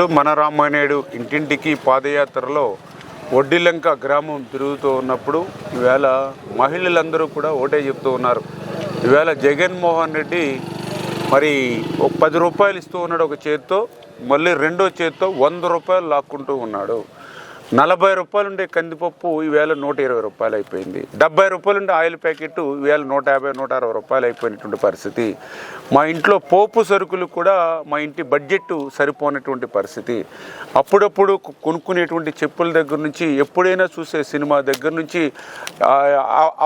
మన రామానాయుడు ఇంటింటికి పాదయాత్రలో వడ్డిలంక గ్రామం తిరుగుతూ ఉన్నప్పుడు ఈవేళ మహిళలందరూ కూడా ఒకటే చెప్తూ ఉన్నారు. ఈవేళ జగన్మోహన్ రెడ్డి మరి ఒక 10 రూపాయలు ఇస్తూ ఉన్నాడు ఒక చేత్తో, మళ్ళీ రెండో చేత్తో 100 రూపాయలు లాక్కుంటూ ఉన్నాడు. 40 రూపాయలు ఉండే కందిపప్పు ఈవేళ 120 రూపాయలు అయిపోయింది. 70 రూపాయలు ఉండే ఆయిల్ ప్యాకెట్ ఈవేళ 150-160 రూపాయలు అయిపోయినటువంటి పరిస్థితి. మా ఇంట్లో పోపు సరుకులు కూడా మా ఇంటి బడ్జెట్ సరిపోనటువంటి పరిస్థితి. అప్పుడప్పుడు కొనుక్కునేటువంటి చెప్పుల దగ్గర నుంచి, ఎప్పుడైనా చూసే సినిమా దగ్గర నుంచి,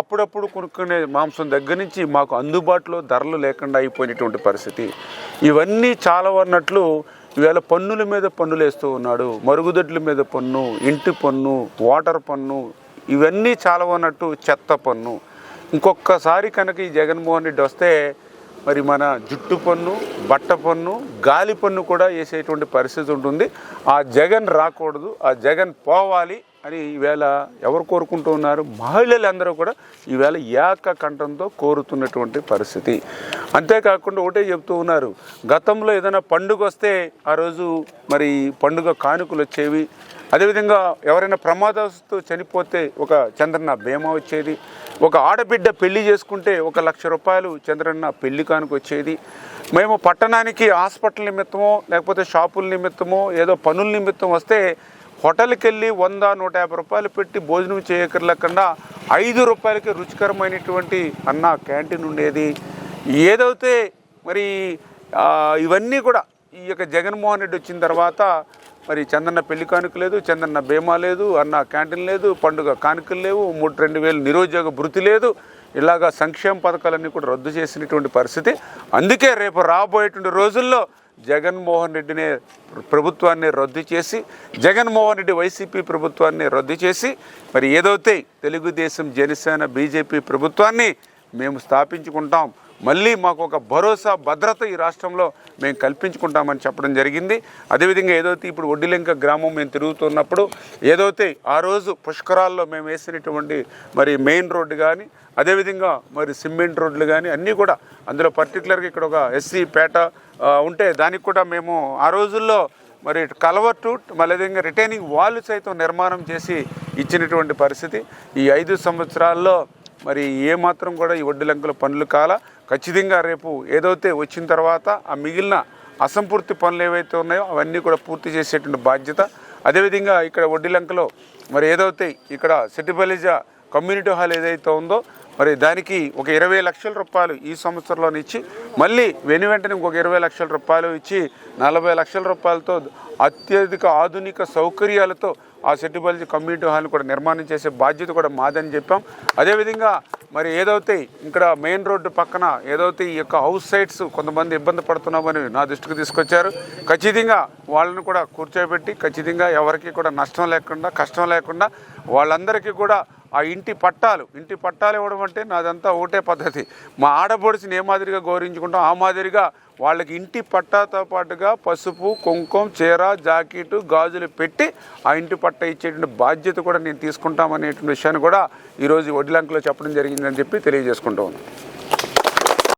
అప్పుడప్పుడు కొనుక్కునే మాంసం దగ్గర నుంచి మాకు అందుబాటులో ధరలు లేకుండా అయిపోయినటువంటి పరిస్థితి. ఇవన్నీ చాలా అన్నట్లు ఈవేళ పన్నుల మీద పన్నులు వేస్తూ ఉన్నాడు. మరుగుదొడ్ల మీద పన్ను, ఇంటి పన్ను, వాటర్ పన్ను, ఇవన్నీ చాలా అన్నట్టు చెత్త పన్ను. ఇంకొకసారి కనుక ఈ జగన్మోహన్ రెడ్డి వస్తే మరి మన జుట్టు పన్ను, బట్ట పన్ను, గాలి పన్ను కూడా వేసేటువంటి పరిస్థితి ఉంటుంది. ఆ జగన్ రాకూడదు, ఆ జగన్ పోవాలి అని ఈవేళ ఎవరు కోరుకుంటూ ఉన్నారు? మహిళలందరూ కూడా ఈవేళ ఏకకంఠంతో కోరుతున్నటువంటి పరిస్థితి. అంతేకాకుండా ఒకటే చెప్తూ ఉన్నారు, గతంలో ఏదైనా పండుగ వస్తే ఆ రోజు మరి పండుగ కానుకలు వచ్చేవి. అదేవిధంగా ఎవరైనా ప్రమాదవశాత్తు చనిపోతే ఒక చంద్రన్న బీమా వచ్చేది. ఒక ఆడబిడ్డ పెళ్లి చేసుకుంటే 1 లక్ష రూపాయలు చంద్రన్న పెళ్లి కానుక వచ్చేది. మేము పట్టణానికి హాస్పిటల్ నిమిత్తమో లేకపోతే షాపుల నిమిత్తమో ఏదో పనుల నిమిత్తం వస్తే హోటల్కి వెళ్ళి 100-150 రూపాయలు పెట్టి భోజనం చేయక్కర్లేకుండా 5 రూపాయలకి రుచికరమైనటువంటి అన్న క్యాంటీన్ ఉండేది. ఏదైతే మరి ఇవన్నీ కూడా ఈ యొక్క జగన్మోహన్ రెడ్డి వచ్చిన తర్వాత మరి చంద్రన్న పెళ్లి కానుక లేదు, చంద్రన్న బీమా లేదు, అన్న క్యాంటీన్ లేదు, పండుగ కానుకలు లేవు, 2,000 నిరుద్యోగ భృతి లేదు. ఇలాగా సంక్షేమ పథకాలన్నీ కూడా రద్దు చేసినటువంటి పరిస్థితి. అందుకే రేపు రాబోయేటువంటి రోజుల్లో జగన్మోహన్ రెడ్డినే ప్రభుత్వాన్ని రద్దు చేసి, జగన్మోహన్ రెడ్డి వైసీపీ ప్రభుత్వాన్ని రద్దు చేసి మరి ఏదైతే తెలుగుదేశం, జనసేన, బీజేపీ ప్రభుత్వాన్ని మేము స్థాపించుకుంటాం, మళ్ళీ మాకు ఒక భరోసా, భద్రత ఈ రాష్ట్రంలో మేము కల్పించుకుంటామని చెప్పడం జరిగింది. అదేవిధంగా ఏదైతే ఇప్పుడు వడ్డిలంక గ్రామం మేము తిరుగుతున్నప్పుడు ఏదైతే ఆ రోజు పుష్కరాల్లో మేము వేసినటువంటి మరి మెయిన్ రోడ్డు కానీ, అదేవిధంగా మరి సిమెంట్ రోడ్లు కానీ అన్నీ కూడా, అందులో పర్టికులర్గా ఇక్కడ ఒక ఎస్సీ పేట ఉంటే దానికి కూడా మేము ఆ రోజుల్లో మరి కలవర్టు, మళ్ళీ విధంగా రిటైనింగ్ వాళ్ళు సైతం నిర్మాణం చేసి ఇచ్చినటువంటి పరిస్థితి. ఈ 5 సంవత్సరాల్లో మరి ఏమాత్రం కూడా ఈ వడ్డిలంకల పనులు కాల. ఖచ్చితంగా రేపు ఏదైతే వచ్చిన తర్వాత ఆ మిగిలిన అసంపూర్తి పనులు ఏవైతే ఉన్నాయో అవన్నీ కూడా పూర్తి చేసేటువంటి బాధ్యత. అదేవిధంగా ఇక్కడ వడ్డిలంకలో మరి ఏదైతే ఇక్కడ సెటిబలిజా కమ్యూనిటీ హాల్ ఏదైతే ఉందో మరి దానికి ఒక 20 లక్షల రూపాయలు ఈ సంవత్సరంలోనే ఇచ్చి, మళ్ళీ వెంటనే ఇంకొక 20 లక్షల రూపాయలు ఇచ్చి 40 లక్షల రూపాయలతో అత్యధిక ఆధునిక సౌకర్యాలతో ఆ సెటిబలిజా కమ్యూనిటీ హాల్ కూడా నిర్మాణం చేసే బాధ్యత కూడా మాదని చెప్పాం. అదేవిధంగా మరి ఏదైతే ఇక్కడ మెయిన్ రోడ్డు పక్కన ఏదైతే ఈ యొక్క హౌస్ సైట్స్ కొంతమంది ఇబ్బంది పడుతున్నామని నా దృష్టికి తీసుకొచ్చారు. ఖచ్చితంగా వాళ్ళని కూడా కూర్చోబెట్టి ఖచ్చితంగా ఎవరికి కూడా నష్టం లేకుండా, కష్టం లేకుండా వాళ్ళందరికీ కూడా ఆ ఇంటి పట్టాలు ఇవ్వడం అంటే నాదంతా ఒకటే పద్ధతి. మా ఆడపడుచుని ఏ మాదిరిగా గౌరవించుకుంటాం ఆ మాదిరిగా వాళ్ళకి ఇంటి పట్టాతో పాటుగా పసుపు, కుంకుమ, చీర, జాకెట్, గాజులు పెట్టి ఆ ఇంటి పట్టా ఇచ్చేటువంటి బాధ్యత కూడా నేను తీసుకుంటామనేటువంటి విషయాన్ని కూడా ఈరోజు వడ్డిలంకలో చెప్పడం జరిగిందని చెప్పి తెలియజేసుకుంటూ ఉన్నాను.